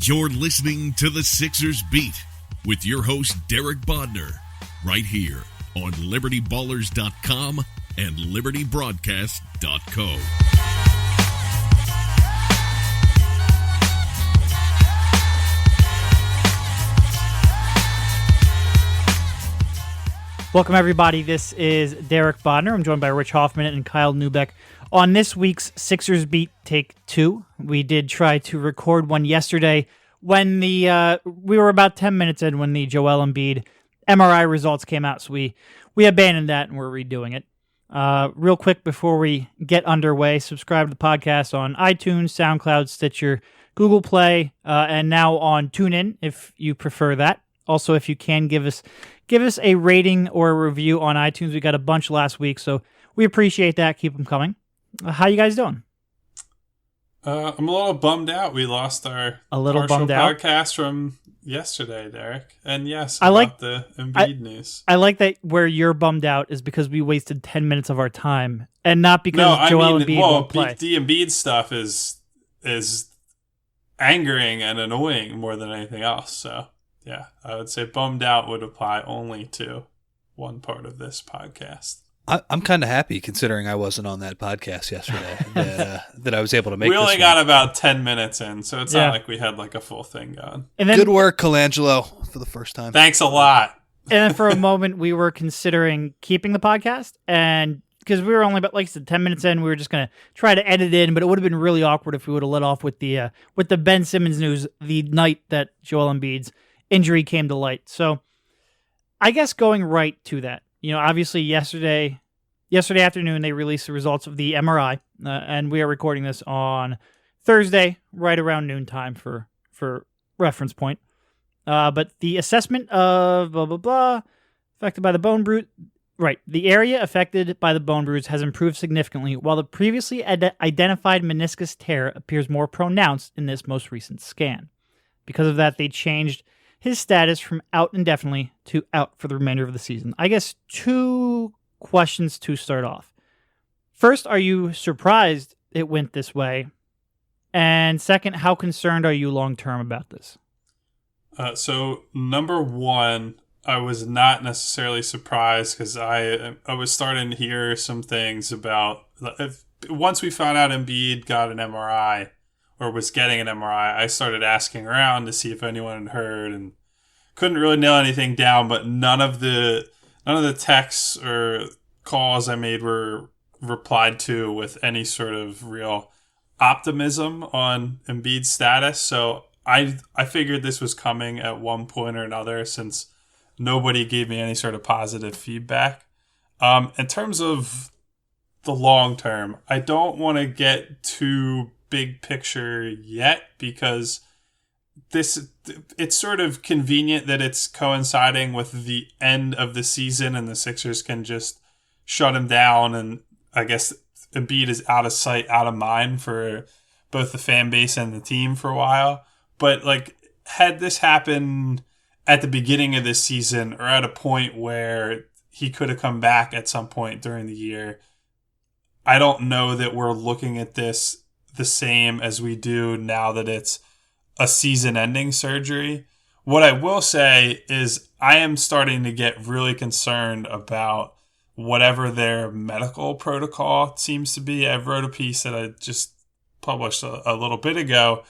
You're listening to the Sixers Beat with your host, Derek Bodner, right here on LibertyBallers.com and LibertyBroadcast.co. Welcome, everybody. This is Derek Bodner. I'm joined by Rich Hoffman and Kyle Neubeck. On this week's Sixers Beat Take 2, we did try to record one yesterday when we were about 10 minutes in when the Joel Embiid MRI results came out, so we abandoned that and we're redoing it. Real quick before we get underway, subscribe to the podcast on iTunes, SoundCloud, Stitcher, Google Play, and now on TuneIn if you prefer that. Also, if you can, give us a rating or a review on iTunes. We got a bunch last week, so we appreciate that. Keep them coming. How you guys doing? I'm a little bummed out. We lost our podcast from yesterday, Derek. And yes, I like the Embiid news. I like that where you're bummed out is because we wasted 10 minutes of our time, and not because Joel Embiid won't play. The Embiid stuff is angering and annoying more than anything else. So yeah, I would say bummed out would apply only to one part of this podcast. I'm kind of happy considering I wasn't on that podcast yesterday that I was able to make. We only got about 10 minutes in, so it's not like we had like a full thing going. And then, good work, Colangelo, for the first time. Thanks a lot. And then for a moment, we were considering keeping the podcast, and because we were only about, like I said, 10 minutes in, we were just going to try to edit it in, but it would have been really awkward if we would have let off with the Ben Simmons news the night that Joel Embiid's injury came to light. So I guess going right to that, obviously yesterday afternoon, they released the results of the MRI, and we are recording this on Thursday, right around noontime for reference point. But the assessment of blah, blah, blah, affected by the bone bruise, right, the area affected by the bone bruise has improved significantly, while the previously identified meniscus tear appears more pronounced in this most recent scan. Because of that, they changed his status from out indefinitely to out for the remainder of the season. I guess two questions to start off. First, are you surprised it went this way? And second, how concerned are you long-term about this? So number one, I was not necessarily surprised because I was starting to hear some things about once we found out Embiid got an MRI or was getting an MRI, I started asking around to see if anyone had heard and couldn't really nail anything down, but none of the texts or calls I made were replied to with any sort of real optimism on Embiid's status. So I figured this was coming at one point or another since nobody gave me any sort of positive feedback. In terms of the long term, I don't want to get too big picture yet because it's sort of convenient that it's coinciding with the end of the season and the Sixers can just shut him down. And I guess Embiid is out of sight, out of mind for both the fan base and the team for a while. But like, had this happened at the beginning of this season or at a point where he could have come back at some point during the year, I don't know that we're looking at this the same as we do now that it's a season-ending surgery. What I will say is I am starting to get really concerned about whatever their medical protocol seems to be. I wrote a piece that I just published a little bit ago.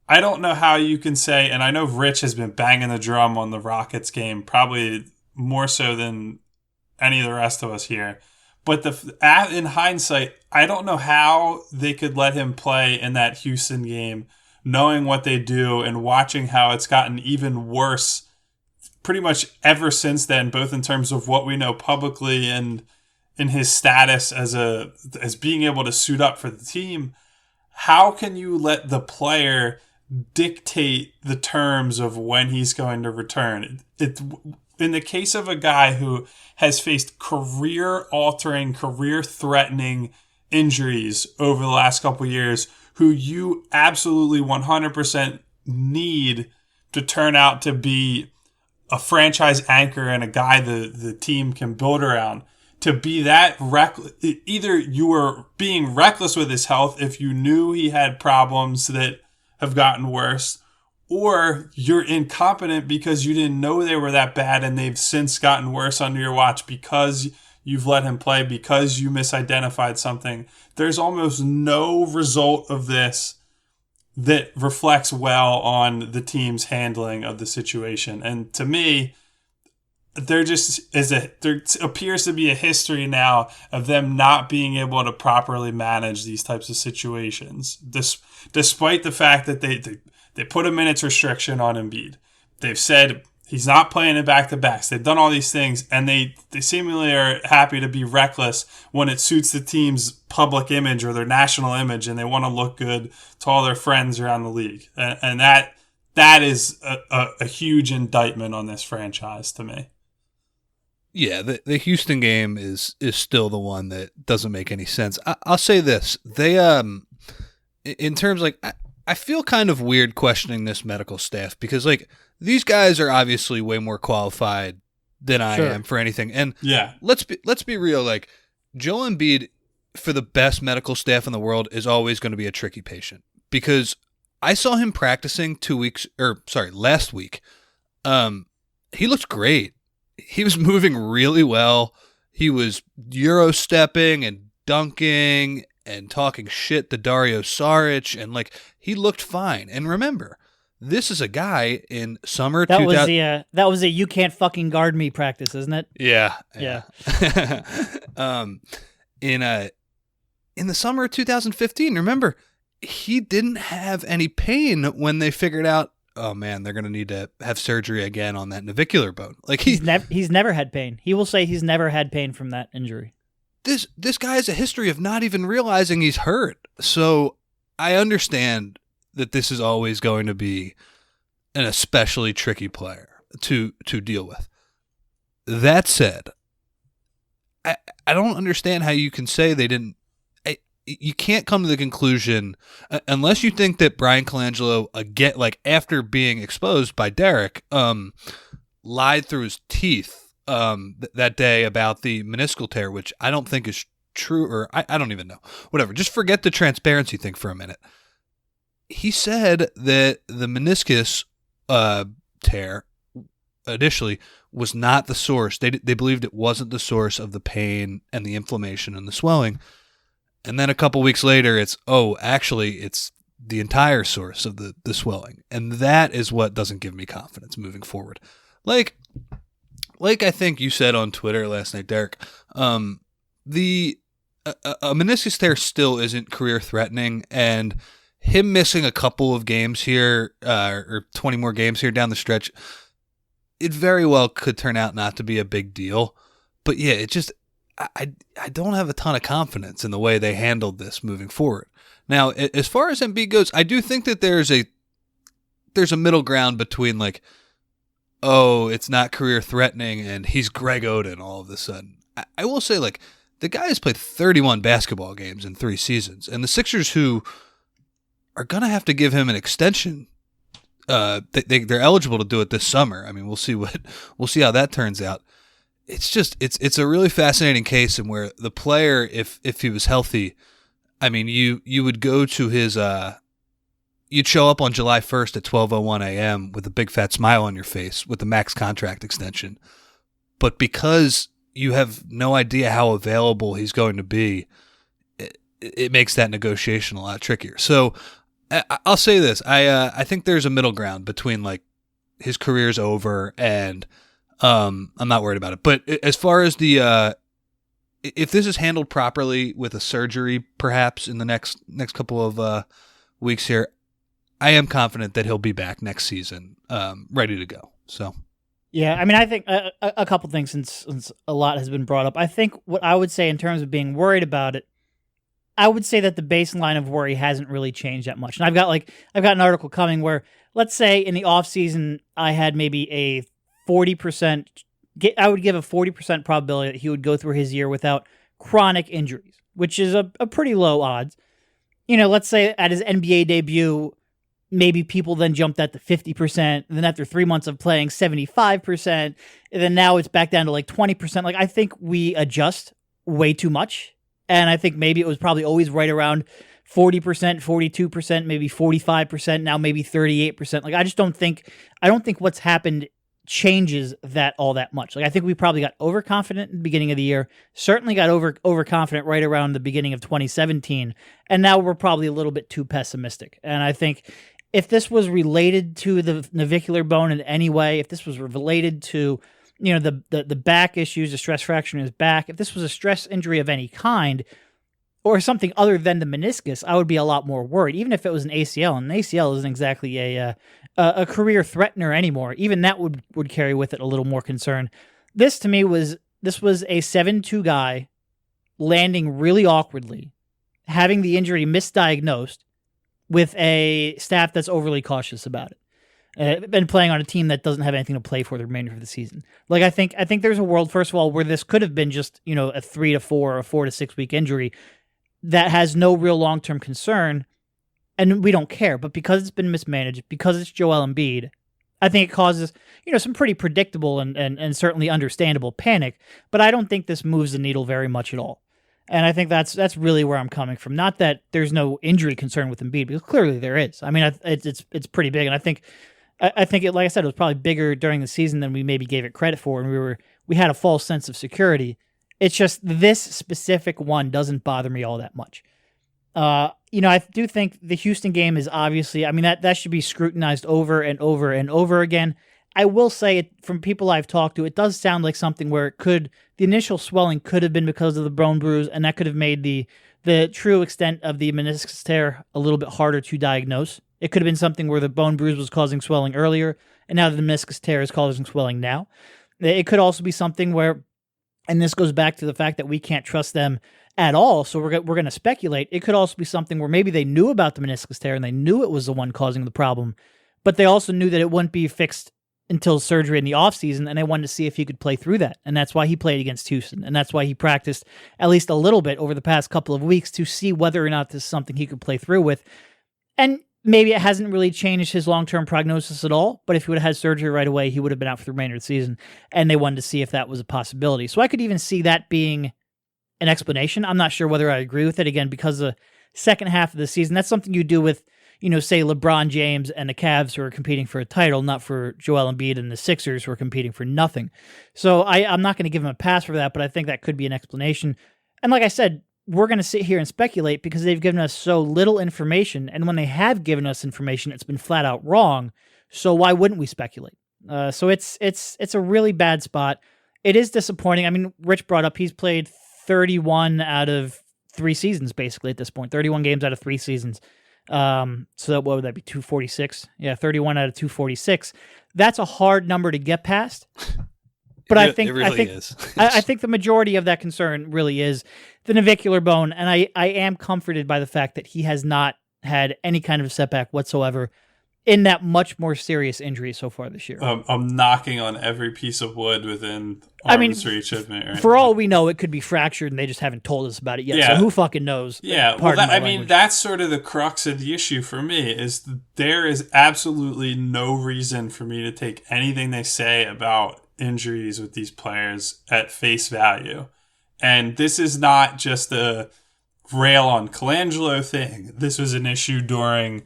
I don't know how you can say, and I know Rich has been banging the drum on the Rockets game, probably more so than any of the rest of us here. But in hindsight, I don't know how they could let him play in that Houston game, knowing what they do and watching how it's gotten even worse pretty much ever since then, both in terms of what we know publicly and in his status as being able to suit up for the team. How can you let the player dictate the terms of when he's going to return? In the case of a guy who has faced career-altering, career-threatening injuries over the last couple of years, who you absolutely 100% need to turn out to be a franchise anchor and a guy the team can build around, to be that reckless, either you were being reckless with his health if you knew he had problems that have gotten worse, or you're incompetent because you didn't know they were that bad and they've since gotten worse under your watch because you've let him play, because you misidentified something. There's almost no result of this that reflects well on the team's handling of the situation. And to me, there appears to be a history now of them not being able to properly manage these types of situations, despite the fact that they put a minutes restriction on Embiid. They've said he's not playing in back-to-backs. They've done all these things, and they seemingly are happy to be reckless when it suits the team's public image or their national image, and they want to look good to all their friends around the league. And that is a huge indictment on this franchise to me. Yeah, the Houston game is still the one that doesn't make any sense. I'll say this. They in terms like I feel kind of weird questioning this medical staff because like these guys are obviously way more qualified than I am for anything. And yeah, let's be real, like Joel Embiid for the best medical staff in the world is always going to be a tricky patient because I saw him practicing last week. He looked great. He was moving really well. He was Euro stepping and dunking and talking shit to Dario Saric, and like he looked fine. And remember, this is a guy in summer. That was a you can't fucking guard me practice, isn't it? Yeah. In the summer of 2015, remember, he didn't have any pain when they figured out, oh man, they're going to need to have surgery again on that navicular bone. Like he's never had pain. He will say he's never had pain from that injury. This guy has a history of not even realizing he's hurt. So I understand that this is always going to be an especially tricky player to deal with. That said, I don't understand how you can say they didn't. You can't come to the conclusion unless you think that Brian Colangelo, again, like after being exposed by Derek, lied through his teeth that day about the meniscal tear, which I don't think is true, or I don't even know. Whatever. Just forget the transparency thing for a minute. He said that the meniscus tear initially was not the source. They believed it wasn't the source of the pain and the inflammation and the swelling. And then a couple weeks later, it's the entire source of the swelling. And that is what doesn't give me confidence moving forward. Like I think you said on Twitter last night, Derek, a meniscus tear still isn't career threatening, and him missing a couple of games here, or 20 more games here down the stretch, it very well could turn out not to be a big deal. But yeah, it just, I don't have a ton of confidence in the way they handled this moving forward. Now, as far as Embiid goes, I do think that there's a middle ground between like, oh, it's not career threatening and he's Greg Oden all of a sudden. I will say, like, the guy has played 31 basketball games in 3 seasons, and the Sixers, who are going to have to give him an extension, they're eligible to do it this summer. I mean, we'll see how that turns out. It's just it's a really fascinating case in where the player, if he was healthy, I mean, you would go to his you'd show up on July 1st at 12:01 a.m. with a big fat smile on your face with the max contract extension. But because you have no idea how available he's going to be, it makes that negotiation a lot trickier. So I'll say this. I think there's a middle ground between like his career's over and I'm not worried about it. But as far as the if this is handled properly with a surgery perhaps in the next couple of weeks here, I am confident that he'll be back next season ready to go. So yeah, I mean, I think a couple things since a lot has been brought up. I think what I would say in terms of being worried about it, I would say that the baseline of worry hasn't really changed that much. And I've got an article coming where, let's say in the offseason, I had maybe a 40%, I would give a 40% probability that he would go through his year without chronic injuries, which is a pretty low odds. You know, let's say at his NBA debut, maybe people then jumped that to 50%, and then after 3 months of playing, 75%, and then now it's back down to like 20%. Like, I think we adjust way too much, and I think maybe it was probably always right around 40%, 42%, maybe 45%, now maybe 38%. Like, I don't think what's happened changes that all that much. Like, I think we probably got overconfident in the beginning of the year, certainly got overconfident right around the beginning of 2017, and now we're probably a little bit too pessimistic. And I think if this was related to the navicular bone in any way, if this was related to, the back issues, the stress fracture in his back, if this was a stress injury of any kind, or something other than the meniscus, I would be a lot more worried, even if it was an ACL. And an ACL isn't exactly a career threatener anymore. Even that would carry with it a little more concern. This, to me, was a 7'2" guy landing really awkwardly, having the injury misdiagnosed with a staff that's overly cautious about it. Been playing on a team that doesn't have anything to play for the remainder of the season. Like, I think there's a world, first of all, where this could have been just, a 3 to 4 or 4 to 6 week injury that has no real long-term concern, and we don't care. But because it's been mismanaged, because it's Joel Embiid, I think it causes, some pretty predictable and certainly understandable panic. But I don't think this moves the needle very much at all. And I think that's really where I'm coming from. Not that there's no injury concern with Embiid, because clearly there is. I mean, it's pretty big, and I think it, like I said, it was probably bigger during the season than we maybe gave it credit for, and we had a false sense of security. It's just this specific one doesn't bother me all that much. I do think the Houston game is obviously, that should be scrutinized over and over and over again. I will say it, from people I've talked to, it does sound like something where the initial swelling could have been because of the bone bruise, and that could have made the true extent of the meniscus tear a little bit harder to diagnose. It could have been something where the bone bruise was causing swelling earlier, and now the meniscus tear is causing swelling now. It could also be something where, and this goes back to the fact that we can't trust them at all, so we're going to speculate. It could also be something where maybe they knew about the meniscus tear and they knew it was the one causing the problem, but they also knew that it wouldn't be fixed until surgery in the offseason, and they wanted to see if he could play through that. And that's why he played against Houston, and that's why he practiced at least a little bit over the past couple of weeks to see whether or not this is something he could play through with. And maybe it hasn't really changed his long-term prognosis at all, but if he would have had surgery right away, he would have been out for the remainder of the season, and they wanted to see if that was a possibility. So I could even see that being an explanation. I'm not sure whether I agree with it, again, because the second half of the season, that's something you do with, say LeBron James and the Cavs who are competing for a title, not for Joel Embiid and the Sixers who are competing for nothing. So I'm not going to give him a pass for that, but I think that could be an explanation. And like I said, we're going to sit here and speculate because they've given us so little information, and when they have given us information, it's been flat out wrong. So why wouldn't we speculate? So it's a really bad spot. It is disappointing. I mean, Rich brought up he's played 31 out of 3 seasons basically at this point. 31 games out of 3 seasons. So what would that be? 246? Yeah, 31 out of 246. That's a hard number to get past. But I think the majority of that concern really is the navicular bone, and I am comforted by the fact that he has not had any kind of setback whatsoever in that much more serious injury so far this year. I'm knocking on every piece of wood within arm's reach of me. Right? For all we know, it could be fractured, and they just haven't told us about it yet. Yeah. So who fucking knows? Yeah, that's sort of the crux of the issue for me, is there is absolutely no reason for me to take anything they say about injuries with these players at face value. And this is not just a rail on Colangelo thing. This was an issue during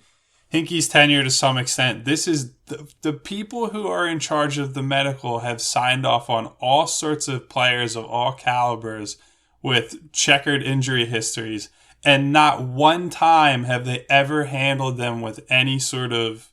Hinkie's tenure to some extent. This is the people who are in charge of the medical have signed off on all sorts of players of all calibers with checkered injury histories, and not one time have they ever handled them with any sort of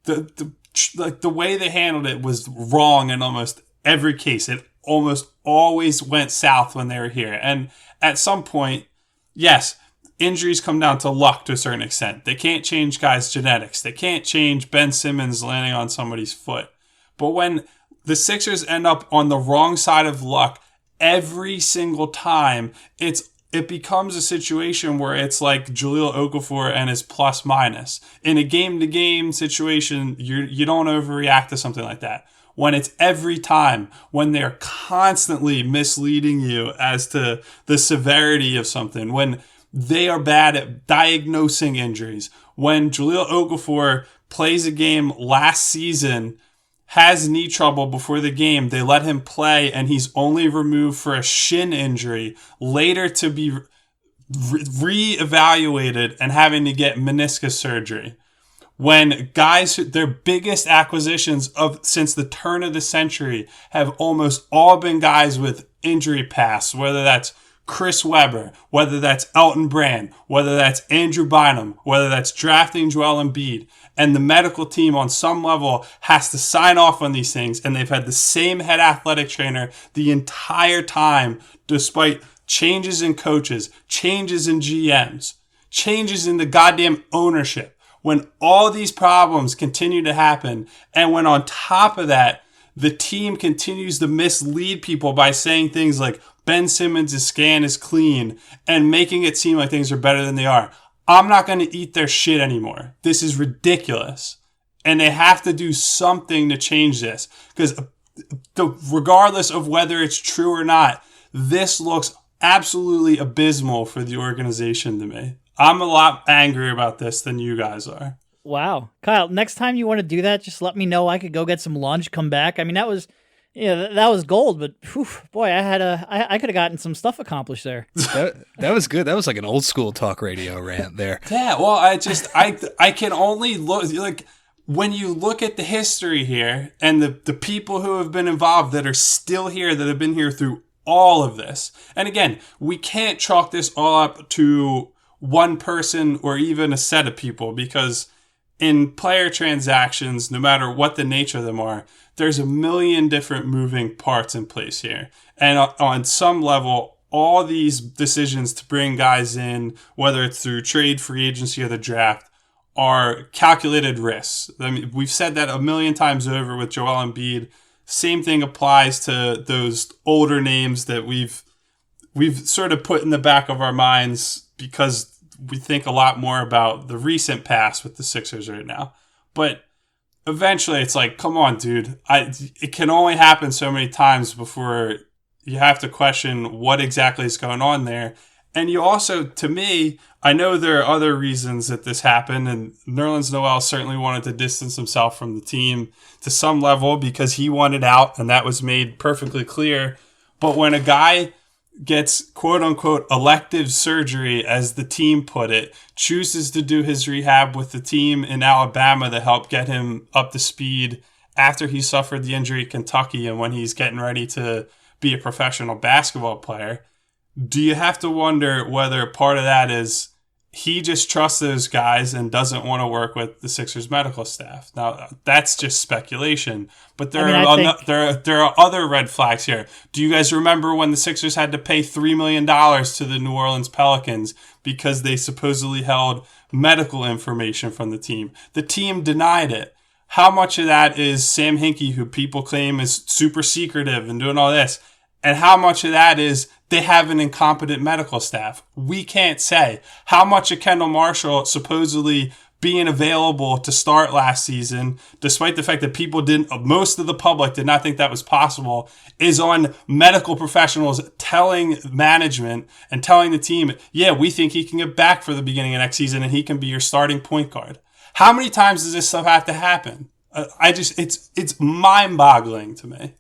the way they handled it was wrong in almost every case. It almost always went south when they were here. And at some point, yes, injuries come down to luck to a certain extent. They can't change guys' genetics. They can't change Ben Simmons landing on somebody's foot. But when the Sixers end up on the wrong side of luck every single time, it becomes a situation where it's like Jahlil Okafor and his plus minus. In a game-to-game situation, you don't overreact to something like that. When it's every time, when they're constantly misleading you as to the severity of something, when they are bad at diagnosing injuries, when Jahlil Okafor plays a game last season, has knee trouble before the game, they let him play, and he's only removed for a shin injury, later to be re-evaluated and having to get meniscus surgery. When guys, their biggest acquisitions since the turn of the century have almost all been guys with injury pasts, whether that's Chris Webber, whether that's Elton Brand, whether that's Andrew Bynum, whether that's drafting Joel Embiid, and the medical team on some level has to sign off on these things, and they've had the same head athletic trainer the entire time, despite changes in coaches, changes in GMs, changes in the goddamn ownership. When all these problems continue to happen, and when on top of that, the team continues to mislead people by saying things like Ben Simmons' scan is clean and making it seem like things are better than they are, I'm not going to eat their shit anymore. This is ridiculous. And they have to do something to change this. Because regardless of whether it's true or not, this looks absolutely abysmal for the organization to me. I'm a lot angrier about this than you guys are. Wow. Kyle, next time you want to do that, just let me know. I could go get some lunch, come back. I mean, that was gold, but whew, boy, I could have gotten some stuff accomplished there. That was good. That was like an old school talk radio rant there. Yeah, well, I can only look, like, when you look at the history here and the people who have been involved that are still here, that have been here through all of this. And again, we can't chalk this all up to one person or even a set of people, because in player transactions, no matter what the nature of them are, there's a million different moving parts in place here. And on some level, all these decisions to bring guys in, whether it's through trade, free agency, or the draft, are calculated risks. I mean, we've said that a million times over with Joel Embiid. Same thing applies to those older names that we've sort of put in the back of our minds because we think a lot more about the recent past with the Sixers right now. But eventually it's like, come on, dude. It can only happen so many times before you have to question what exactly is going on there. And you also, to me, I know there are other reasons that this happened, and Nerlens Noel certainly wanted to distance himself from the team to some level because he wanted out, and that was made perfectly clear. But when a guy gets quote-unquote elective surgery, as the team put it, chooses to do his rehab with the team in Alabama to help get him up to speed after he suffered the injury at Kentucky and when he's getting ready to be a professional basketball player, do you have to wonder whether part of that is he just trusts those guys and doesn't want to work with the Sixers medical staff? Now, that's just speculation, but there are other red flags here. Do you guys remember when the Sixers had to pay $3 million to the New Orleans Pelicans because they supposedly held medical information from the team? The team denied it. How much of that is Sam Hinkie, who people claim is super secretive and doing all this? And how much of that is they have an incompetent medical staff? We can't say. How much of Kendall Marshall supposedly being available to start last season, despite the fact that most of the public did not think that was possible, is on medical professionals telling management and telling the team, yeah, we think he can get back for the beginning of next season and he can be your starting point guard. How many times does this stuff have to happen? It's mind-boggling to me.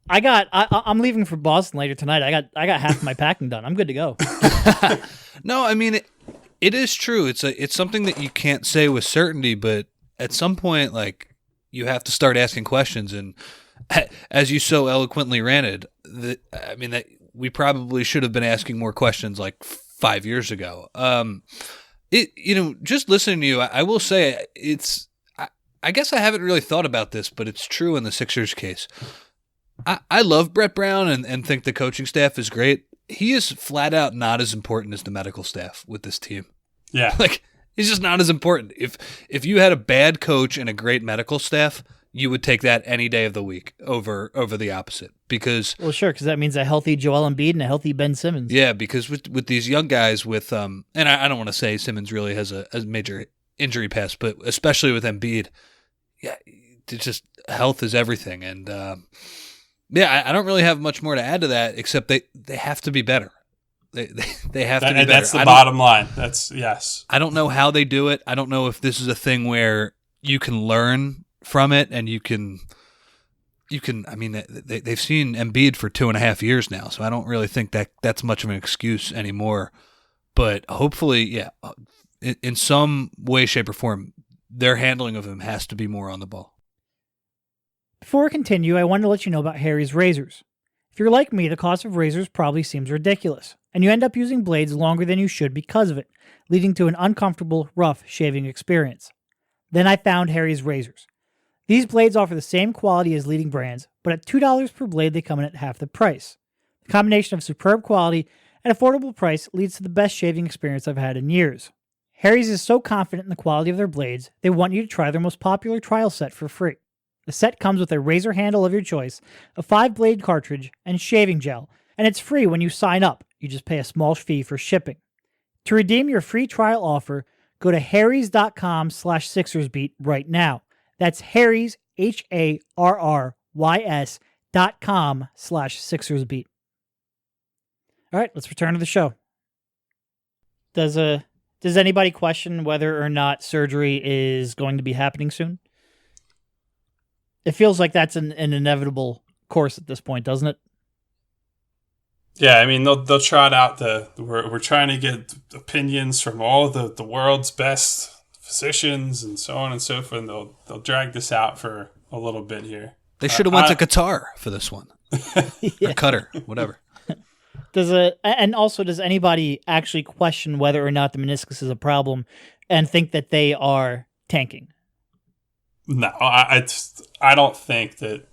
I'm leaving for Boston later tonight. I got half my packing done. I'm good to go. No, I mean it is true. It's something that you can't say with certainty, but at some point, like, you have to start asking questions. And as you so eloquently ranted, that we probably should have been asking more questions like 5 years ago. Just listening to you, I will say I guess I haven't really thought about this, but it's true in the Sixers case. I love Brett Brown and think the coaching staff is great. He is flat out not as important as the medical staff with this team. Yeah. Like, he's just not as important. If you had a bad coach and a great medical staff, you would take that any day of the week over the opposite. Because because that means a healthy Joel Embiid and a healthy Ben Simmons. Yeah, because with these young guys and I don't want to say Simmons really has a major injury past, but especially with Embiid, yeah, it's just health is everything. And I don't really have much more to add to that, except they have to be better. They have to be better. That's the bottom line. Yes. I don't know how they do it. I don't know if this is a thing where you can learn from it and you can they've seen Embiid for 2.5 years now, so I don't really think that that's much of an excuse anymore. But hopefully, yeah, in some way, shape, or form, their handling of him has to be more on the ball. Before we continue, I wanted to let you know about Harry's razors. If you're like me, the cost of razors probably seems ridiculous, and you end up using blades longer than you should because of it, leading to an uncomfortable, rough shaving experience. Then I found Harry's razors. These blades offer the same quality as leading brands, but at $2 per blade, they come in at half the price. The combination of superb quality and affordable price leads to the best shaving experience I've had in years. Harry's is so confident in the quality of their blades, they want you to try their most popular trial set for free. The set comes with a razor handle of your choice, a 5-blade cartridge, and shaving gel, and it's free when you sign up. You just pay a small fee for shipping. To redeem your free trial offer, go to harrys.com/SixersBeat right now. That's Harry's, HARRYS.com/SixersBeat. All right, let's return to the show. Does anybody question whether or not surgery is going to be happening soon? It feels like that's an inevitable course at this point, doesn't it? Yeah, I mean, they'll trot out we're trying to get opinions from all the world's best physicians and so on and so forth, and they'll drag this out for a little bit here. They should have went to Qatar for this one. Yeah. Or Qatar, whatever. Does anybody actually question whether or not the meniscus is a problem and think that they are tanking? No, I don't think that.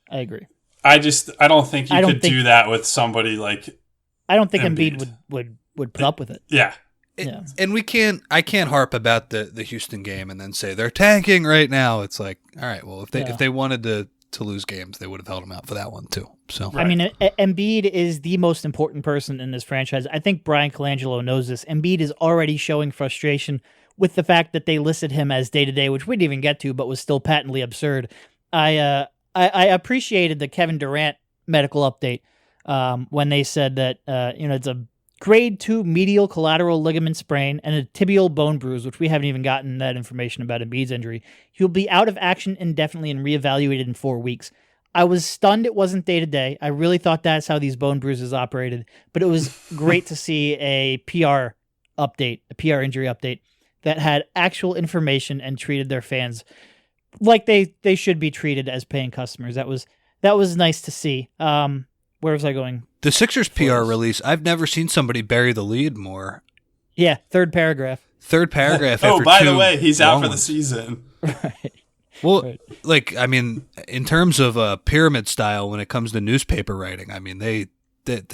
I agree. I don't think you could do that with somebody like. I don't think Embiid would put up with it. Yeah. Yeah. And I can't harp about the Houston game and then say they're tanking right now. It's like, all right, well, if they wanted to lose games, they would have held them out for that one too. So I mean, Embiid is the most important person in this franchise. I think Brian Colangelo knows this. Embiid is already showing frustration with the fact that they listed him as day-to-day, which we didn't even get to, but was still patently absurd. I appreciated the Kevin Durant medical update when they said that it's a grade 2 medial collateral ligament sprain and a tibial bone bruise, which we haven't even gotten that information about Embiid's injury. He'll be out of action indefinitely and reevaluated in 4 weeks. I was stunned it wasn't day-to-day. I really thought that's how these bone bruises operated, but it was great to see a PR update, a PR injury update that had actual information and treated their fans like they should be treated as paying customers. That was nice to see. Where was I going? The Sixers PR release, I've never seen somebody bury the lead more. Yeah, third paragraph. Oh, by the way, he's out for the season. Right. Well, in terms of pyramid style, when it comes to newspaper writing, I mean, they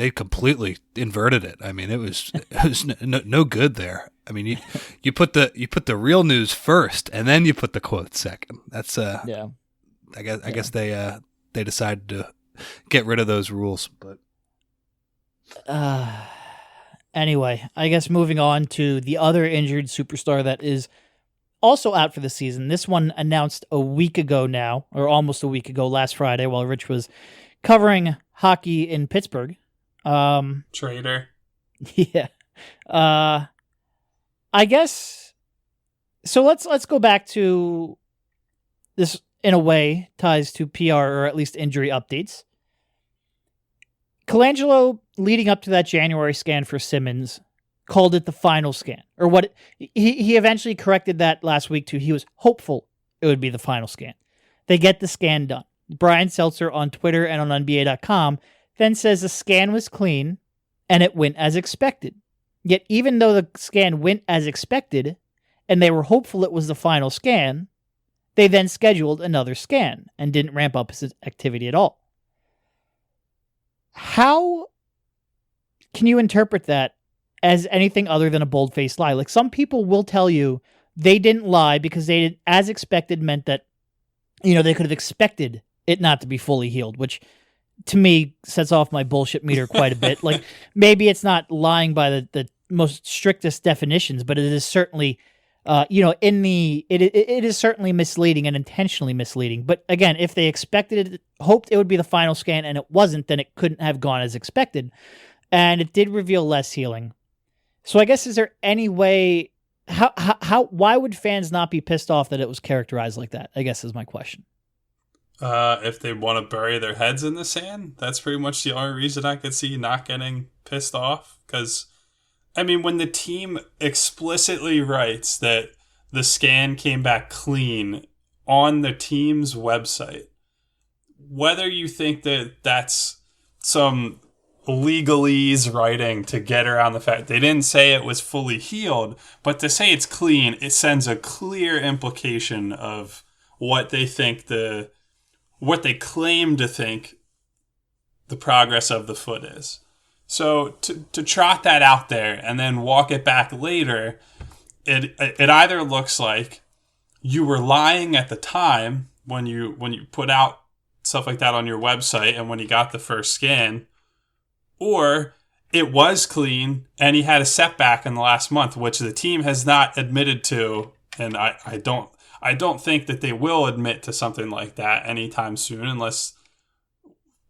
completely inverted it. I mean, it was no good there. I mean, you put the real news first, and then you put the quotes second. That's yeah. I guess they decided to get rid of those rules, but anyway, I guess moving on to the other injured superstar that is also out for the season. This one announced a week ago now, or almost a week ago, last Friday, while Rich was covering hockey in Pittsburgh. Traitor. Yeah. I guess so. Let's go back to this. In a way, ties to PR or at least injury updates. Colangelo, leading up to that January scan for Simmons, called it the final scan, or what he eventually corrected that last week to. He was hopeful it would be the final scan. They get the scan done. Brian Seltzer on Twitter and on NBA.com then says the scan was clean and it went as expected. Yet even though the scan went as expected and they were hopeful it was the final scan, they then scheduled another scan and didn't ramp up his activity at all. How can you interpret that as anything other than a bold-faced lie? Like, some people will tell you they didn't lie because they did, as expected meant that, they could have expected it not to be fully healed, which to me sets off my bullshit meter quite a bit. Like, maybe it's not lying by the most strictest definitions, but it is certainly it is certainly misleading and intentionally misleading. But again, if they expected it, hoped it would be the final scan and it wasn't, then it couldn't have gone as expected. And it did reveal less healing. So I guess, is there any way, why would fans not be pissed off that it was characterized like that? I guess is my question. If they want to bury their heads in the sand, that's pretty much the only reason I could see not getting pissed off. Because, I mean, when the team explicitly writes that the scan came back clean on the team's website, whether you think that that's some legalese writing to get around the fact they didn't say it was fully healed, but to say it's clean, it sends a clear implication of what they think what they claim to think the progress of the foot is. So to trot that out there and then walk it back later, it either looks like you were lying at the time when you put out stuff like that on your website and when you got the first scan, or it was clean and he had a setback in the last month, which the team has not admitted to, and I don't think that they will admit to something like that anytime soon, unless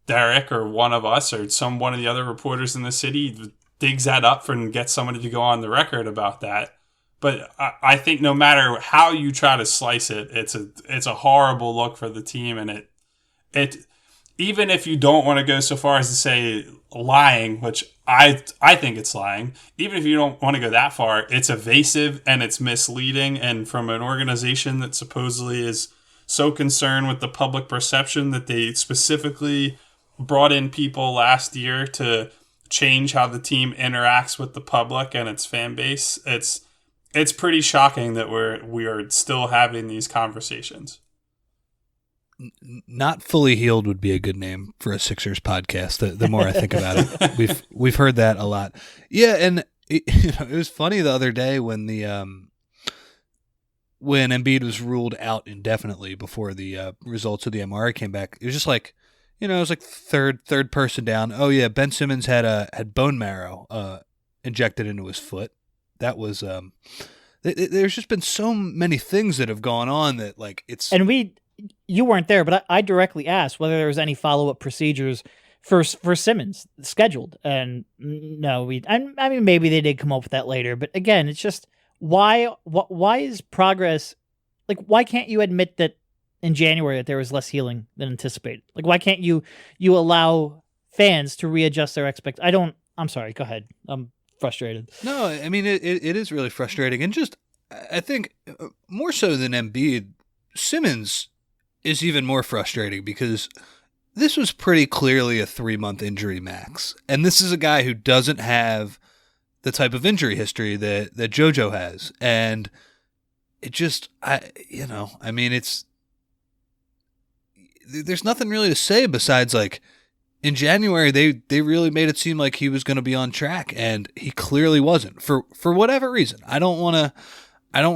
Derek or one of us or one of the other reporters in the city digs that up and gets somebody to go on the record about that. But I think no matter how you try to slice it, it's a horrible look for the team, and it even if you don't want to go so far as to say lying, which I think it's lying, even if you don't want to go that far, it's evasive and it's misleading. And from an organization that supposedly is so concerned with the public perception that they specifically brought in people last year to change how the team interacts with the public and its fan base, it's pretty shocking that we are still having these conversations. Not fully healed would be a good name for a Sixers podcast. The more I think about it, we've heard that a lot. Yeah, and it was funny the other day when when Embiid was ruled out indefinitely before the results of the MRI came back. It was just like, it was like third person down. Oh yeah, Ben Simmons had bone marrow injected into his foot. That was there's just been so many things that have gone on that like it's You weren't there, but I directly asked whether there was any follow-up procedures for Simmons scheduled, and no, I mean, maybe they did come up with that later, but again, it's just why is progress, like, why can't you admit that in January that there was less healing than anticipated? Like, why can't you allow fans to readjust their I'm sorry, go ahead. I'm frustrated. No, I mean, it is really frustrating, and just, I think, more so than Embiid, Simmons is even more frustrating because this was pretty clearly a 3-month injury max. And this is a guy who doesn't have the type of injury history that JoJo has. And it just, there's nothing really to say besides, like, in January, they really made it seem like he was going to be on track, and he clearly wasn't for whatever reason. I don't want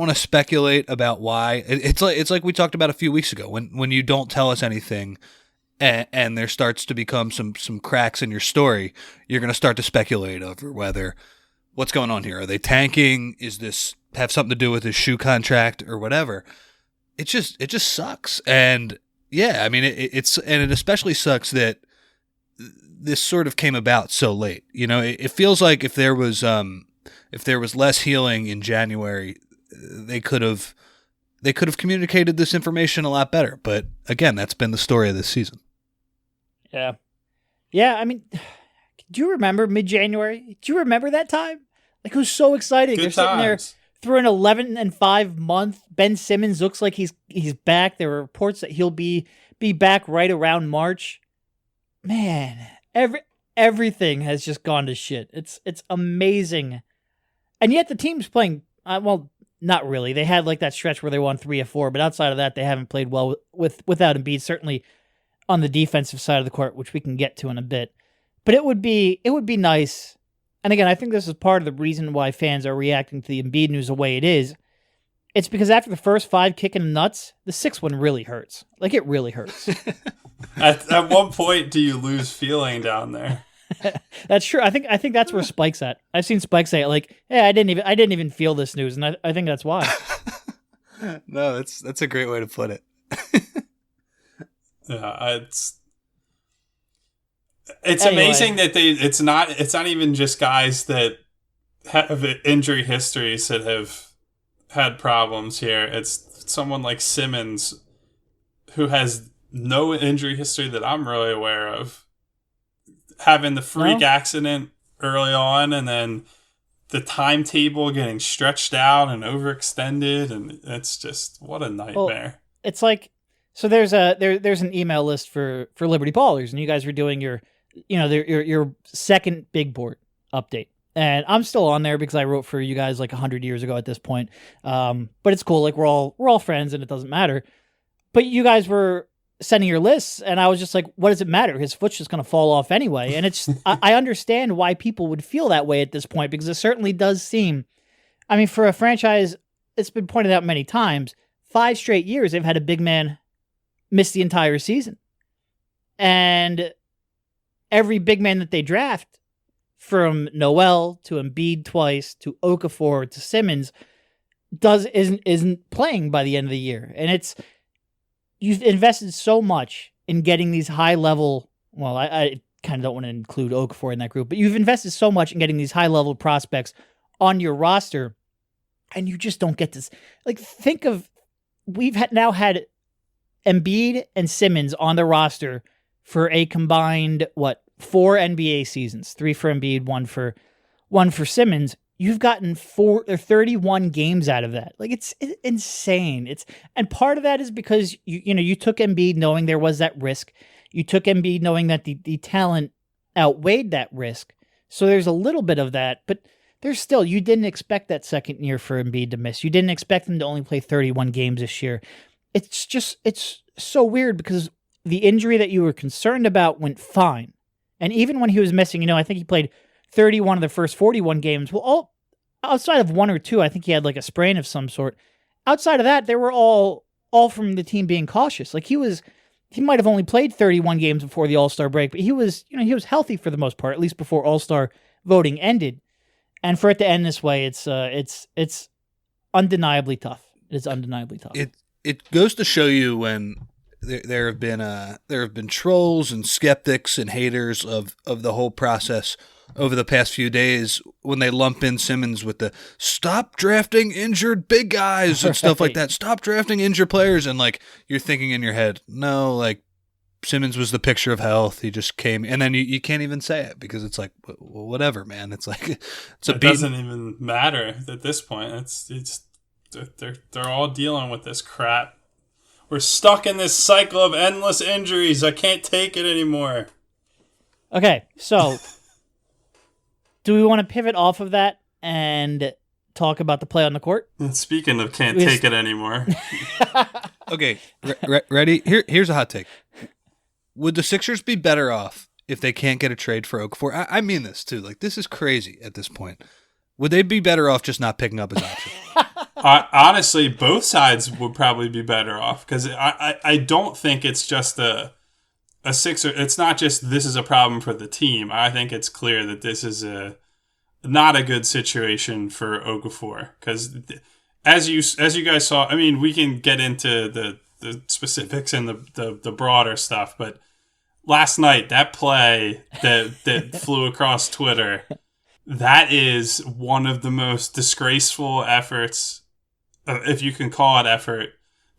to speculate about why. It's like we talked about a few weeks ago when you don't tell us anything and there starts to become some cracks in your story, you're going to start to speculate over what's going on here. Are they tanking? Is this have something to do with his shoe contract or whatever? It just sucks. And yeah, I mean, it especially sucks that this sort of came about so late. It feels like if there was less healing in January, they could have communicated this information a lot better. But again, that's been the story of this season. Yeah. I mean, do you remember mid-January? Do you remember that time? Like, it was so exciting. Good They're sitting there through an 11-5 month. Ben Simmons looks like he's back. There were reports that he'll be back right around March. Man, everything has just gone to shit. It's amazing, and yet the team's playing well. Not really. They had like that stretch where they won 3 of 4, but outside of that, they haven't played well without Embiid. Certainly on the defensive side of the court, which we can get to in a bit. But it would be nice. And again, I think this is part of the reason why fans are reacting to the Embiid news the way it is. It's because after the first 5 kicking nuts, the 6th one really hurts. Like, it really hurts. At what point do you lose feeling down there? That's true. I think that's where Spike's at. I've seen Spike say it, like, "Yeah, I didn't even feel this news," and I think that's why. No, that's a great way to put it. Yeah, it's amazing that it's not even just guys that have injury histories that have had problems here. It's someone like Simmons who has no injury history that I'm really aware of. Having the freak accident early on, and then the timetable getting stretched out and overextended, and it's just, what a nightmare. Well, it's like, so there's an email list for Liberty Ballers, and you guys were doing your second big board update. And I'm still on there because I wrote for you guys like 100 years ago at this point. But it's cool. Like we're all friends and it doesn't matter. But you guys were sending your lists and I was just like, what does it matter? His foot's just going to fall off anyway. And it's, I understand why people would feel that way at this point, because it certainly does seem, I mean, for a franchise, it's been pointed out many times, 5 straight years, they've had a big man miss the entire season. And every big man that they draft, from Noel to Embiid twice to Okafor to Simmons, isn't playing by the end of the year. And it's, you've invested so much in getting these high level, well, I kind of don't want to include Okafor in that group, but you've invested so much in getting these high level prospects on your roster, and you just don't get this. Like, think of, now had Embiid and Simmons on the roster for a combined, 4 NBA seasons, 3 for Embiid, 1 for Simmons. You've gotten 31 games out of that. Like, it's insane. And part of that is because you took Embiid knowing there was that risk. You took Embiid knowing that the talent outweighed that risk. So there's a little bit of that, but there's still, you didn't expect that second year for Embiid to miss. You didn't expect him to only play 31 games this year. It's so weird because the injury that you were concerned about went fine. And even when he was missing, I think he played 31 of the first 41 games. Well, outside of 1 or 2, I think he had like a sprain of some sort. Outside of that, they were all from the team being cautious. Like he might have only played 31 games before the All-Star break, but he was healthy for the most part, at least before All-Star voting ended. And for it to end this way, it's undeniably tough. It's undeniably tough. It goes to show you when there have been trolls and skeptics and haters of the whole process over the past few days when they lump in Simmons with the stop drafting injured big guys and stuff like that. Stop drafting injured players. And like, you're thinking in your head, no, like Simmons was the picture of health. He just came, and then you can't even say it because it's like, well, whatever, man. It's like, it doesn't even matter at this point. They're all dealing with this crap. We're stuck in this cycle of endless injuries. I can't take it anymore. Okay, so do we want to pivot off of that and talk about the play on the court? And speaking of can't take it anymore. Okay, ready? Here's a hot take. Would the Sixers be better off if they can't get a trade for Okafor? I mean this too. Like, this is crazy at this point. Would they be better off just not picking up his option? Honestly, both sides would probably be better off because I don't think it's just a Sixer. It's not just this is a problem for the team. I think it's clear that this is not a good situation for Okafor because as you guys saw, I mean, we can get into the specifics and the broader stuff, but last night that play that flew across Twitter, that is one of the most disgraceful efforts, if you can call it effort,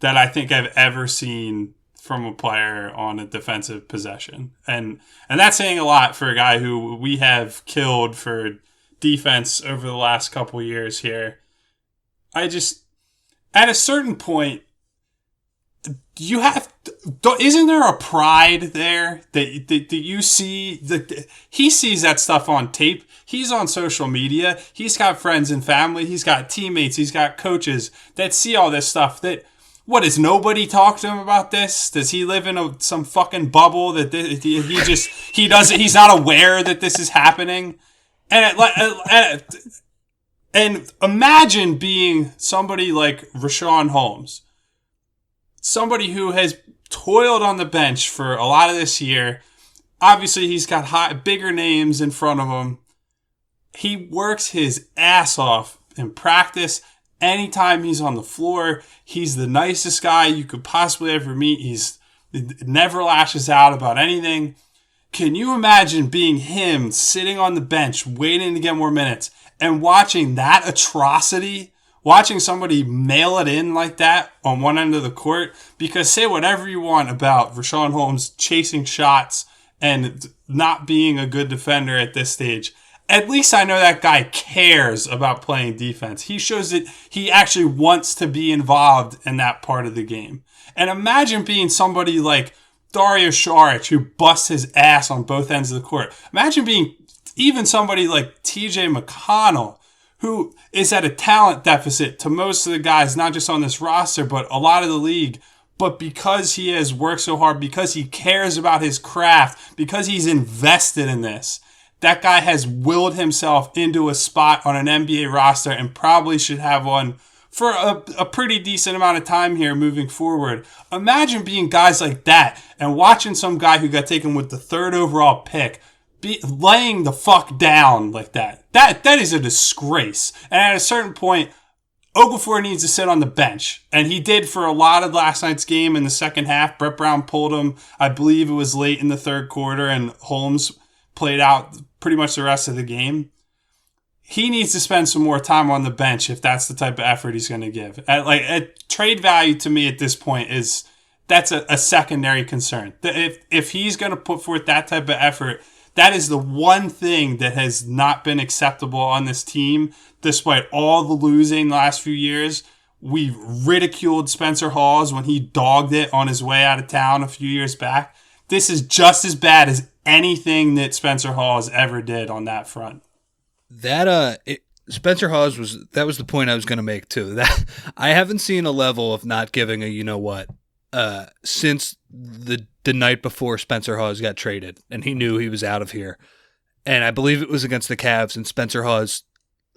that I think I've ever seen from a player on a defensive possession. And that's saying a lot for a guy who we have killed for defense over the last couple years here. At a certain point, isn't there a pride there that you see that he sees that stuff on tape? He's on social media. He's got friends and family. He's got teammates. He's got coaches that see all this stuff. What, does nobody talk to him about this? Does he live in some fucking bubble that he's not aware that this is happening? And imagine being somebody like Rashawn Holmes, somebody who has toiled on the bench for a lot of this year. Obviously, he's got bigger names in front of him. He works his ass off in practice. Anytime he's on the floor, he's the nicest guy you could possibly ever meet. He never lashes out about anything. Can you imagine being him sitting on the bench, waiting to get more minutes, and watching that atrocity watching somebody mail it in like that on one end of the court, because say whatever you want about Richaun Holmes chasing shots and not being a good defender at this stage, at least I know that guy cares about playing defense. He shows that he actually wants to be involved in that part of the game. And imagine being somebody like Dario Saric, who busts his ass on both ends of the court. Imagine being even somebody like TJ McConnell, who is at a talent deficit to most of the guys, not just on this roster, but a lot of the league. But because he has worked so hard, because he cares about his craft, because he's invested in this, that guy has willed himself into a spot on an NBA roster and probably should have one for a pretty decent amount of time here moving forward. Imagine being guys like that and watching some guy who got taken with the 3rd overall pick laying the fuck down like that. That is a disgrace. And at a certain point, Okafor needs to sit on the bench. And he did for a lot of last night's game in the second half. Brett Brown pulled him. I believe it was late in the 3rd quarter, and Holmes played out pretty much the rest of the game. He needs to spend some more time on the bench if that's the type of effort he's going to give. Trade value to me at this point is that's a secondary concern. If he's going to put forth that type of effort, that is the one thing that has not been acceptable on this team, despite all the losing the last few years. We ridiculed Spencer Hawes when he dogged it on his way out of town a few years back. This is just as bad as anything that Spencer Hawes ever did on that front. Spencer Hawes was the point I was going to make too. That I haven't seen a level of not giving a you know what since the night before Spencer Hawes got traded and he knew he was out of here. And I believe it was against the Cavs, and Spencer Hawes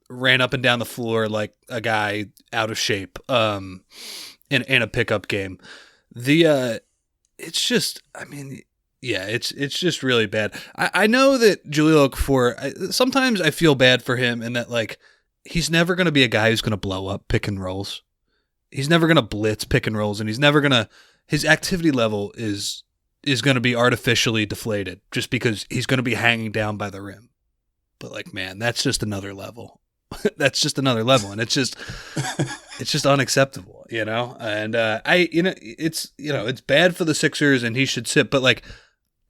ran up and down the floor like a guy out of shape in a pickup game. It's just, I mean, yeah, it's just really bad. I know that Jahlil Okafor, sometimes I feel bad for him in that, like, he's never going to be a guy who's going to blow up pick and rolls. He's never going to blitz pick and rolls, and he's never going to, his activity level is going to be artificially deflated just because he's going to be hanging down by the rim. But, like, man, that's just another level. That's just another level, and it's just unacceptable, you know. And it's bad for the Sixers, and he should sit. But like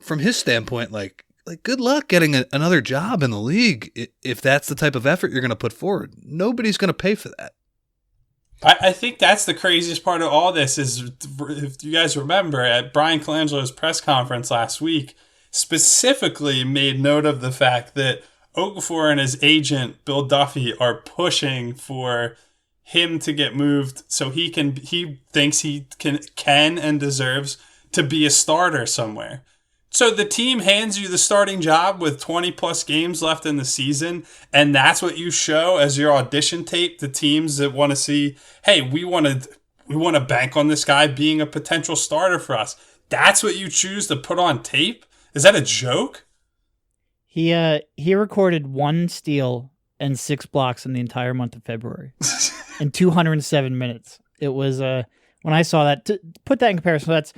from his standpoint, like good luck getting another job in the league if that's the type of effort you're going to put forward. Nobody's going to pay for that. I think that's the craziest part of all this is, if you guys remember, at Brian Colangelo's press conference last week, specifically made note of the fact that Okafor and his agent, Bill Duffy, are pushing for him to get moved so he thinks he can and deserves to be a starter somewhere. So the team hands you the starting job with 20 plus games left in the season, and that's what you show as your audition tape to teams that want to see, hey, we want to bank on this guy being a potential starter for us. That's what you choose to put on tape? Is that a joke? He recorded 1 steal and 6 blocks in the entire month of February in 207 minutes. It was when I saw that, to put that in comparison, that's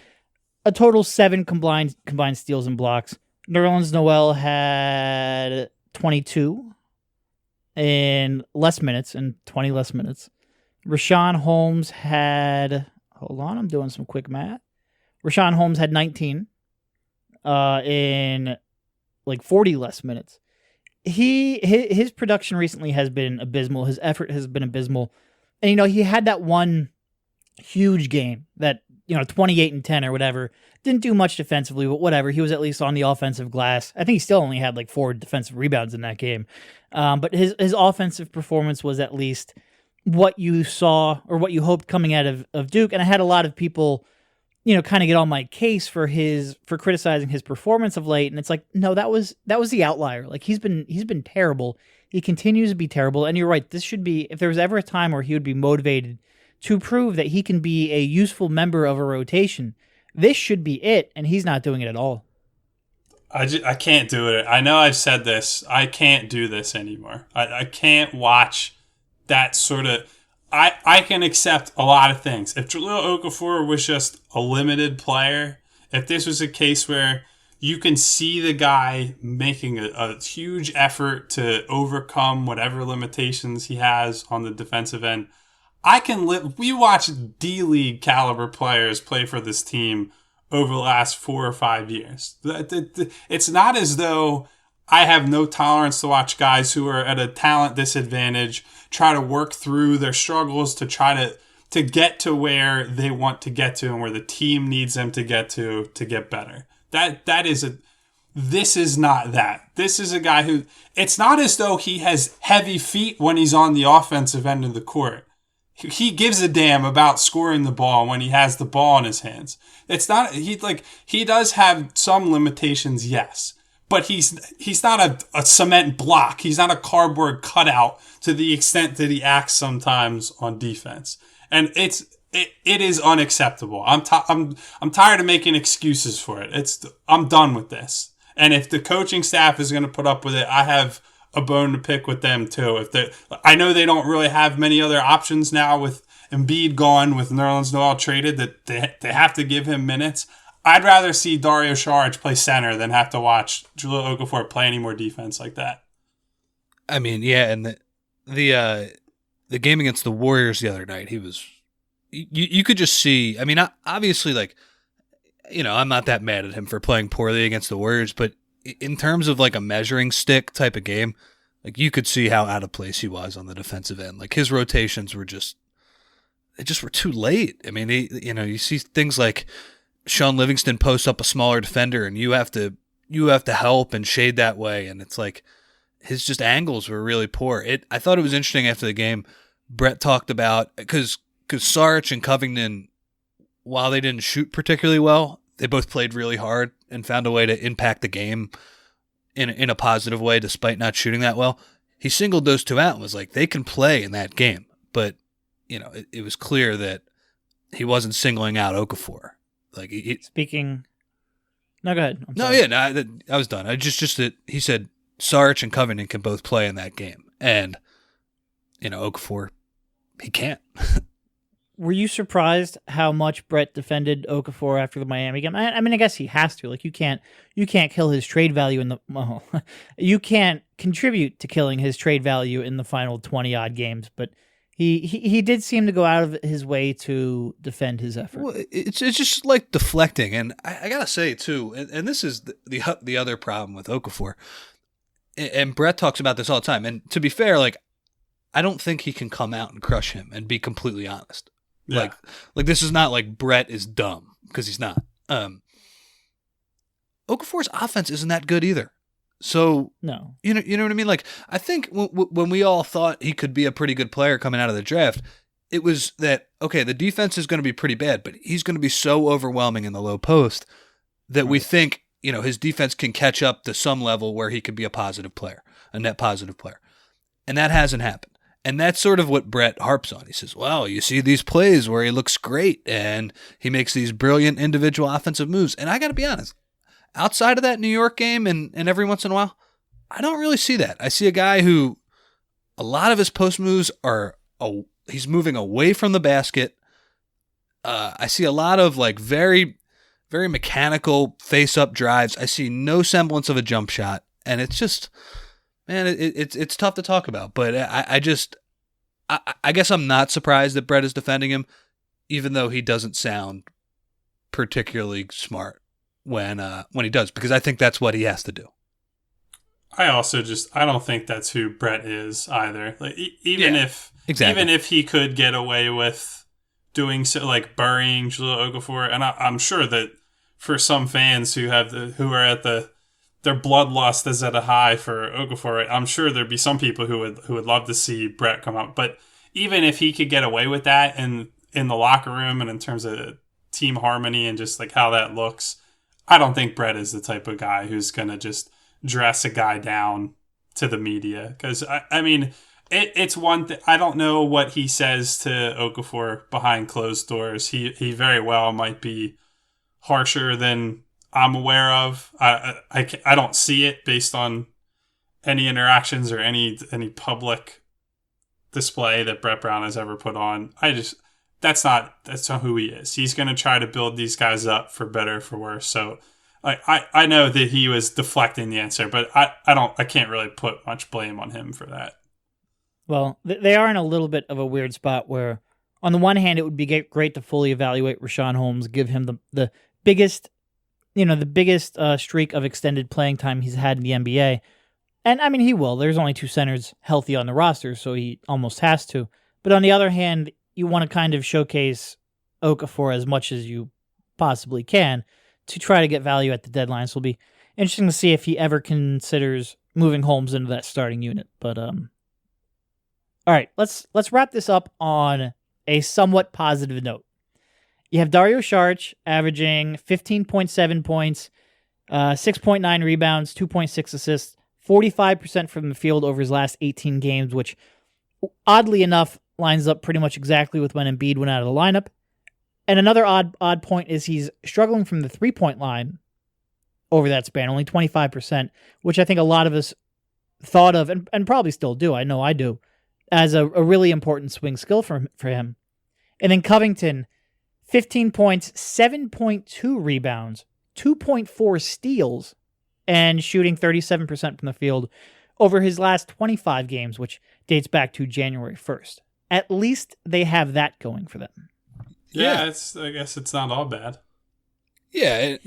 a total 7 combined steals and blocks. Nerlens Noel had 22 in less minutes and 20 less minutes. Richaun Holmes had, hold on, I'm doing some quick math. Richaun Holmes had 19 in like 40 less minutes. His production recently has been abysmal. His effort has been abysmal. And, you know, he had that one huge game that, 28 and 10 or whatever. Didn't do much defensively, but whatever. He was at least on the offensive glass. I think he still only had like 4 defensive rebounds in that game. But his offensive performance was at least what you saw or what you hoped coming out of Duke. And I had a lot of people, kind of get on my case for criticizing his performance of late. And it's like, no, that was the outlier. Like he's been terrible. He continues to be terrible. And you're right. This should be, if there was ever a time where he would be motivated to prove that he can be a useful member of a rotation, this should be it. And he's not doing it at all. I can't do it. I know I've said this. I can't do this anymore. I can't watch that sort of... I can accept a lot of things. If Jahlil Okafor was just a limited player, if this was a case where you can see the guy making a huge effort to overcome whatever limitations he has on the defensive end, I can live. We watch D-League caliber players play for this team over the last 4 or 5 years. It's not as though I have no tolerance to watch guys who are at a talent disadvantage try to work through their struggles to try to get to where they want to get to and where the team needs them to get better. This is not that. This is a guy who, it's not as though he has heavy feet when he's on the offensive end of the court. He gives a damn about scoring the ball when he has the ball in his hands. It's not, he does have some limitations, yes, but he's not a cement block. He's not a cardboard cutout to the extent that he acts sometimes on defense. And it is unacceptable. I'm tired of making excuses for it. I'm done with this. And if the coaching staff is going to put up with it, I have a bone to pick with them too. I know they don't really have many other options now with Embiid gone, with Nerlens Noel traded, that they have to give him minutes. I'd rather see Dario Saric play center than have to watch Jahlil Okafor play any more defense like that. I mean, yeah, and the game against the Warriors the other night, he was. You could just see. I mean, obviously, like, you know, I'm not that mad at him for playing poorly against the Warriors, but in terms of like a measuring stick type of game, like, you could see how out of place he was on the defensive end. Like, his rotations were they just were too late. I mean, you see things like Sean Livingston post up a smaller defender, and you have to help and shade that way, and it's like his just angles were really poor. I thought it was interesting after the game. Brett talked about, because Saric and Covington, while they didn't shoot particularly well, they both played really hard and found a way to impact the game in a positive way despite not shooting that well. He singled those two out and was like, they can play in that game. But, you know, it was clear that he wasn't singling out Okafor. Like, Speaking... No, go ahead. I was done. I just that he said Saric and Covington can both play in that game. And, you know, Okafor, he can't. Were you surprised how much Brett defended Okafor after the Miami game? I mean, I guess he has to. Like, you can't kill his trade value you can't contribute to killing his trade value in the final 20-odd games, but he did seem to go out of his way to defend his effort. Well, it's just like deflecting, and I gotta say too, and this is the other problem with Okafor, and Brett talks about this all the time. And to be fair, like, I don't think he can come out and crush him and be completely honest. Yeah. Like this is not like Brett is dumb, because he's not. Okafor's offense isn't that good either. So no, you know what I mean. Like, I think when we all thought he could be a pretty good player coming out of the draft, it was that, okay, the defense is going to be pretty bad, but he's going to be so overwhelming in the low post that we think, you know, his defense can catch up to some level where he could be a positive player, a net positive player, and that hasn't happened. And that's sort of what Brett harps on. He says, well, you see these plays where he looks great and he makes these brilliant individual offensive moves. And I got to be honest, outside of that New York game and every once in a while, I don't really see that. I see a guy who, a lot of his post moves are, he's moving away from the basket. I see a lot of like very, very mechanical face-up drives. I see no semblance of a jump shot. And it's just... Man, it's tough to talk about, but I guess I'm not surprised that Brett is defending him, even though he doesn't sound particularly smart when he does, because I think that's what he has to do. I also I don't think that's who Brett is either. Like, even if he could get away with doing so, like burying Jahlil Okafor, and I'm sure that for some fans who are at their bloodlust is at a high for Okafor, right? I'm sure there'd be some people who would love to see Brett come out. But even if he could get away with that in the locker room and in terms of team harmony and just like how that looks, I don't think Brett is the type of guy who's going to just dress a guy down to the media. Because, I mean, it's one thing. I don't know what he says to Okafor behind closed doors. He very well might be harsher than I'm aware of. I don't see it based on any interactions or any public display that Brett Brown has ever put on. That's not who he is. He's going to try to build these guys up for better, for worse. So I know that he was deflecting the answer, but I can't really put much blame on him for that. Well, they are in a little bit of a weird spot where on the one hand, it would be great to fully evaluate Rashawn Holmes, give him the biggest, streak of extended playing time he's had in the NBA. And I mean, he will. There's only 2 centers healthy on the roster, so he almost has to. But on the other hand, you want to kind of showcase Okafor as much as you possibly can to try to get value at the deadline. So it'll be interesting to see if he ever considers moving Holmes into that starting unit. But all right, let's wrap this up on a somewhat positive note. You have Dario Saric averaging 15.7 points, 6.9 rebounds, 2.6 assists, 45% from the field over his last 18 games, which oddly enough lines up pretty much exactly with when Embiid went out of the lineup. And another odd point is he's struggling from the 3-point line over that span, only 25%, which I think a lot of us thought of, and probably still do, I know I do, as a really important swing skill for him. And then Covington, 15 points, 7.2 rebounds, 2.4 steals, and shooting 37% from the field over his last 25 games, which dates back to January 1st. At least they have that going for them. Yeah, I guess it's not all bad. Yeah,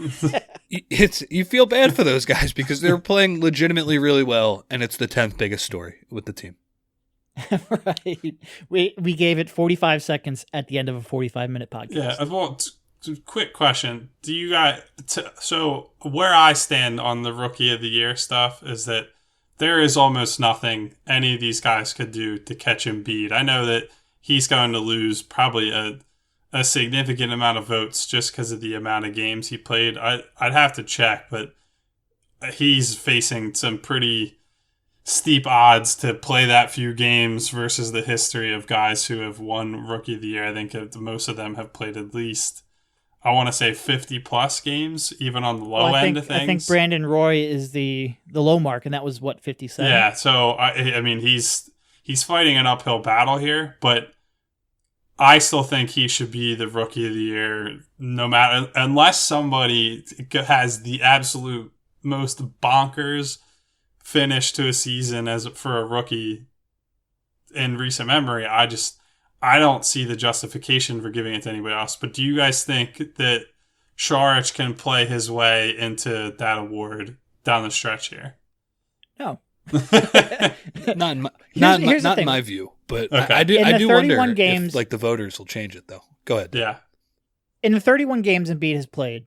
it's you feel bad for those guys because they're playing legitimately really well, and it's the 10th biggest story with the team. Right. We gave it 45 seconds at the end of a 45-minute podcast. Yeah, well, quick question. Do you guys... So where I stand on the Rookie of the Year stuff is that there is almost nothing any of these guys could do to catch Embiid. I know that he's going to lose probably a significant amount of votes just because of the amount of games he played. I'd have to check, but he's facing some pretty steep odds to play that few games versus the history of guys who have won Rookie of the Year. I think most of them have played at least, I want to say 50 plus games, even on the low end of things. I think Brandon Roy is the low mark, and that was what, 57? Yeah, so I mean he's fighting an uphill battle here, but I still think he should be the Rookie of the Year, no matter, unless somebody has the absolute most bonkers finish to a season for a rookie in recent memory. I don't see the justification for giving it to anybody else. But do you guys think that Saric can play his way into that award down the stretch here? No. Not in my view, but okay. I do wonder if the voters will change it though. Go ahead. Yeah. In the 31 games Embiid has played,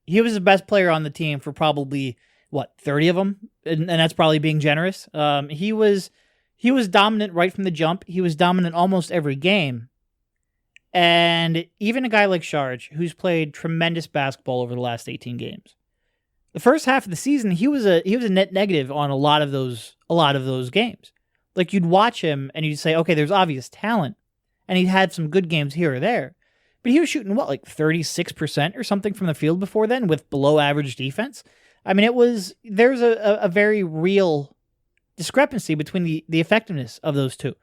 he was the best player on the team for probably 30 of them, and that's probably being generous. He was dominant right from the jump. He was dominant almost every game. And even a guy like Saric, who's played tremendous basketball over the last 18 games, the first half of the season, he was a net negative on a lot of those games. Like, you'd watch him and you'd say, okay, there's obvious talent, and he had some good games here or there, but he was shooting 36% or something from the field before then with below average defense. I mean, there's a very real discrepancy between the effectiveness of those two.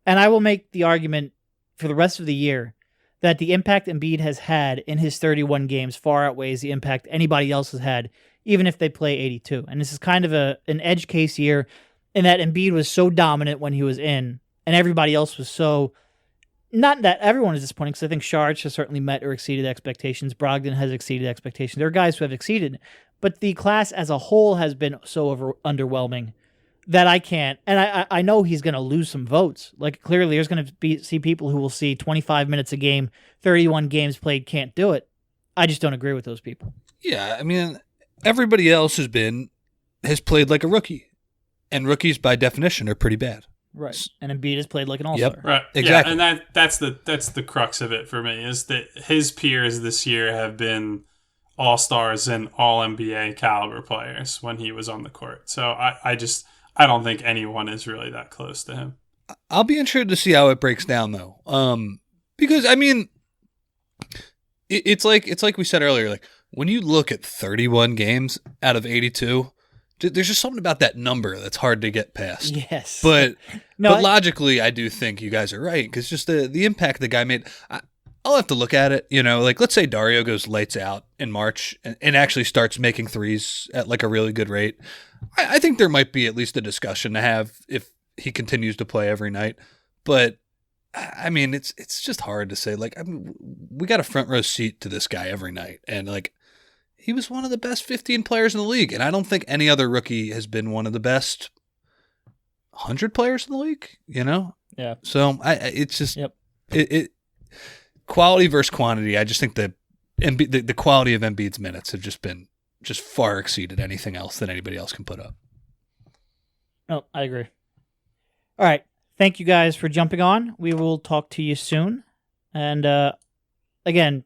And I will make the argument for the rest of the year that the impact Embiid has had in his 31 games far outweighs the impact anybody else has had, even if they play 82. And this is kind of an edge case year in that Embiid was so dominant when he was in, and everybody else was so... Not that everyone is disappointing, because I think Saric has certainly met or exceeded expectations. Brogdon has exceeded expectations. There are guys who have exceeded, but the class as a whole has been so underwhelming that I can't. And I know he's going to lose some votes. Like, clearly, there's going to see people who will see 25 minutes a game, 31 games played, can't do it. I just don't agree with those people. Yeah, I mean, everybody else has played like a rookie, and rookies by definition are pretty bad. Right, and Embiid has played like an all-star. Yep. Right, exactly. Yeah, and that's the crux of it for me, is that his peers this year have been all-stars and all-NBA caliber players when he was on the court. So I don't think anyone is really that close to him. I'll be interested to see how it breaks down though, because I mean, it's like we said earlier, like when you look at 31 games out of 82. There's just something about that number that's hard to get past. Yes. But logically, I do think you guys are right, because just the impact the guy made, I'll have to look at it. Like let's say Dario goes lights out in March and actually starts making threes at like a really good rate. I think there might be at least a discussion to have if he continues to play every night. But I mean, it's just hard to say. Like, I mean, we got a front row seat to this guy every night, and like, he was one of the best 15 players in the league, and I don't think any other rookie has been one of the best 100 players in the league. You know? Yeah. So it's just it quality versus quantity. I just think that the quality of Embiid's minutes have just far exceeded anything else that anybody else can put up. Oh, I agree. All right. Thank you guys for jumping on. We will talk to you soon. And again,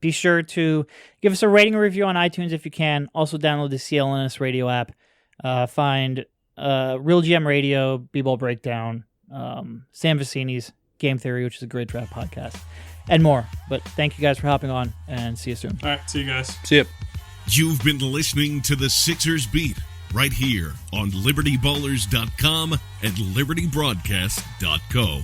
be sure to give us a rating or review on iTunes if you can. Also download the CLNS radio app. Find Real GM Radio, B-Ball Breakdown, Sam Vecini's Game Theory, which is a great draft podcast, and more. But thank you guys for hopping on, and see you soon. All right, see you guys. See you. You've been listening to the Sixers Beat right here on LibertyBallers.com and LibertyBroadcast.co.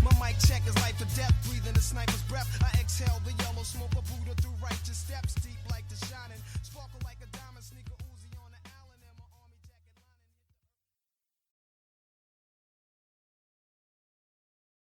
My mic check is life or death, breathing a sniper's breath. I exhale the yellow smoke, a Buddha through